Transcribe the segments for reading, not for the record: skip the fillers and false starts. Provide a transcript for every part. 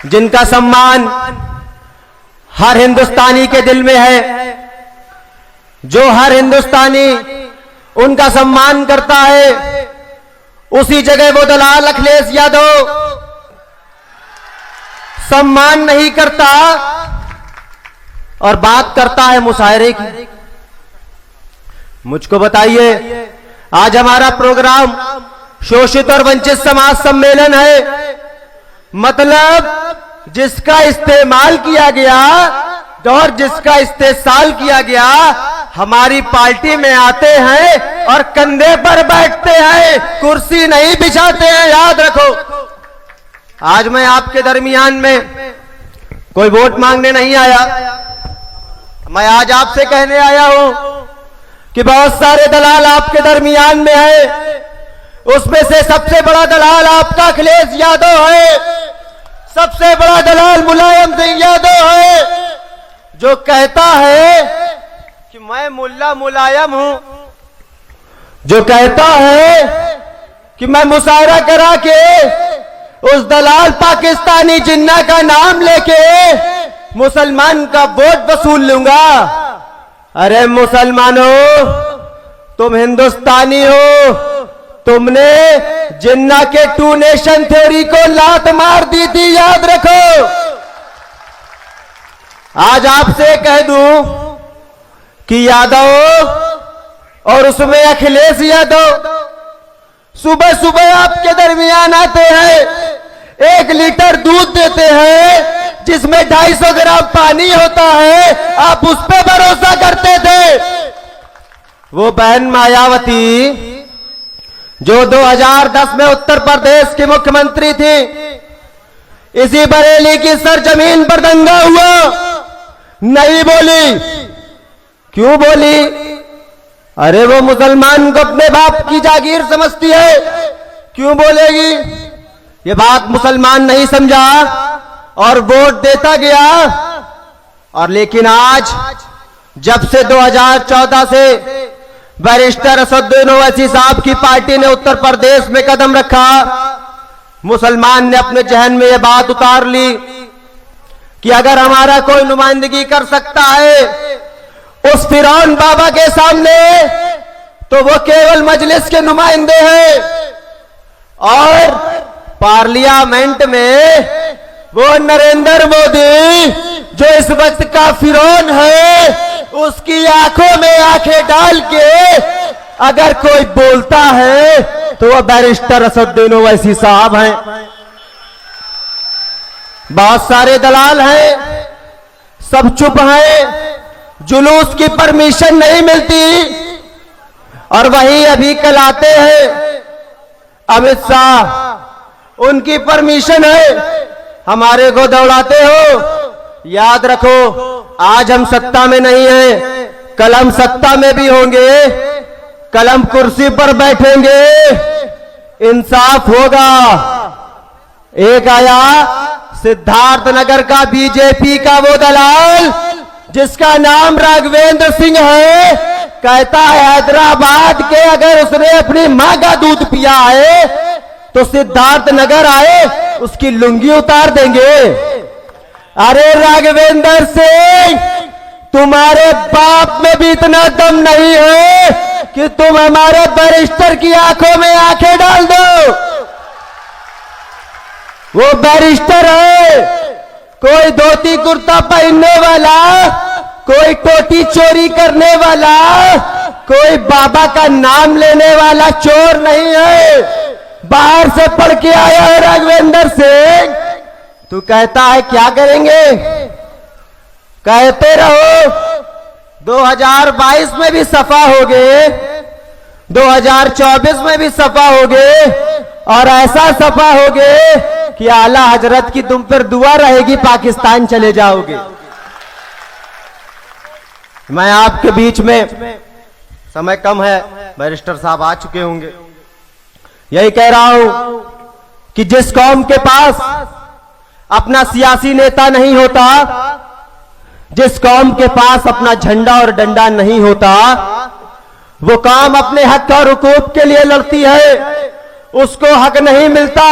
जिनका सम्मान हर हिंदुस्तानी के दिल में है, जो हर हिंदुस्तानी उनका सम्मान करता है, उसी जगह वो दलाल अखिलेश यादव सम्मान नहीं करता और बात करता है मुशायरे की। मुझको बताइए, आज हमारा प्रोग्राम शोषित और वंचित समाज सम्मेलन है, मतलब जिसका इस्तेमाल किया गया और जिसका इस्तेसाल किया गया हमारी पार्टी में आते हैं और कंधे पर बैठते हैं, कुर्सी नहीं बिछाते हैं, याद रखो। आज मैं आपके दरमियान में कोई वोट मांगने नहीं आया, मैं आज आपसे कहने आया हूं कि बहुत सारे दलाल आपके दरमियान में है, उसमें से सबसे बड़ा दलाल आपका अखिलेश यादव है, सबसे बड़ा दलाल मुलायम सिंह यादव है, जो कहता है कि मैं मुल्ला मुलायम हूं, जो कहता है कि मैं मुशायरा करा के उस दलाल पाकिस्तानी जिन्ना का नाम लेके मुसलमान का वोट वसूल लूंगा। अरे मुसलमानों, तुम हिंदुस्तानी हो, तुमने जिन्ना के 2 नेशन थ्योरी को लात मार दी थी, याद रखो। आज आपसे कह दूं कि यादव और उसमें अखिलेश यादव सुबह सुबह आपके दरमियान आते हैं, 1 लीटर दूध देते हैं जिसमें 250 ग्राम पानी होता है, आप उस पर भरोसा करते थे। वो बहन मायावती जो 2010 में उत्तर प्रदेश की मुख्यमंत्री थी, इसी बरेली की सरजमीन पर दंगा हुआ, नहीं बोली। क्यों बोली? अरे वो मुसलमान को अपने बाप की जागीर समझती है, क्यों बोलेगी? ये बात मुसलमान नहीं समझा और वोट देता गया। और लेकिन आज जब से 2014 से बैरिस्टर असदुद्दीन ओवैसी साहब की पार्टी ने उत्तर प्रदेश में कदम रखा, मुसलमान ने अपने जहन में यह बात उतार ली कि अगर हमारा कोई नुमाइंदगी कर सकता है उस फिरौन बाबा के सामने, तो वो केवल मजलिस के नुमाइंदे हैं। और पार्लियामेंट में वो नरेंद्र मोदी जो इस वक्त का फिरौन है, उसकी आंखों में आंखें डाल के अगर कोई बोलता है तो वो बैरिस्टर असदुद्दीन ओवैसी साहब हैं। बहुत सारे दलाल हैं, सब चुप हैं, जुलूस की परमिशन नहीं मिलती, और वही अभी कल आते हैं अमित शाह, उनकी परमिशन है, हमारे को दौड़ाते हो। याद रखो, आज हम सत्ता में नहीं हैं, कल हम सत्ता में भी होंगे, कल हम कुर्सी पर बैठेंगे, इंसाफ होगा। एक आया सिद्धार्थनगर का बीजेपी का वो दलाल जिसका नाम राघवेंद्र सिंह है, कहता है हैदराबाद के अगर उसने अपनी मां का दूध पिया है तो सिद्धार्थनगर आए, उसकी लुंगी उतार देंगे। अरे राघवेंद्र सिंह, तुम्हारे बाप में भी इतना दम नहीं है कि तुम हमारे बैरिस्टर की आंखों में आंखें डाल दो। वो बैरिस्टर है, कोई धोती कुर्ता पहनने वाला, कोई टोटी चोरी करने वाला, कोई बाबा का नाम लेने वाला चोर नहीं है। बाहर से पढ़ के आया है राघवेंद्र सिंह। तू कहता है क्या करेंगे? कहते रहो, 2022 में भी सफा हो गए, 2024 में भी सफा हो गए, और ऐसा सफा हो गए कि आला हजरत की तुम पर दुआ रहेगी, पाकिस्तान चले जाओगे। मैं आपके बीच में, समय कम है, बैरिस्टर साहब आ चुके होंगे, यही कह रहा हूं कि जिस कौम के पास अपना सियासी नेता नहीं होता, जिस कौम के पास अपना झंडा और डंडा नहीं होता, वो कौम अपने हक और हुकूक के लिए लड़ती है, उसको हक नहीं मिलता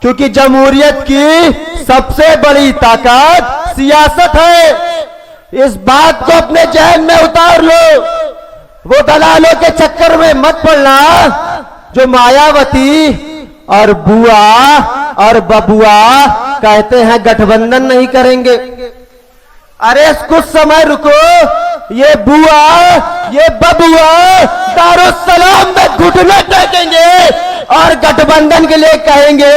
क्योंकि जमहूरियत की सबसे बड़ी ताकत सियासत है। इस बात को अपने जहन में उतार लो। वो दलालों के चक्कर में मत पड़ना जो मायावती और बुआ और बबुआ कहते हैं गठबंधन नहीं करेंगे। अरे कुछ समय रुको, ये बुआ ये बबुआ दारुस्सलाम में घुटने टेकेंगे और गठबंधन के लिए कहेंगे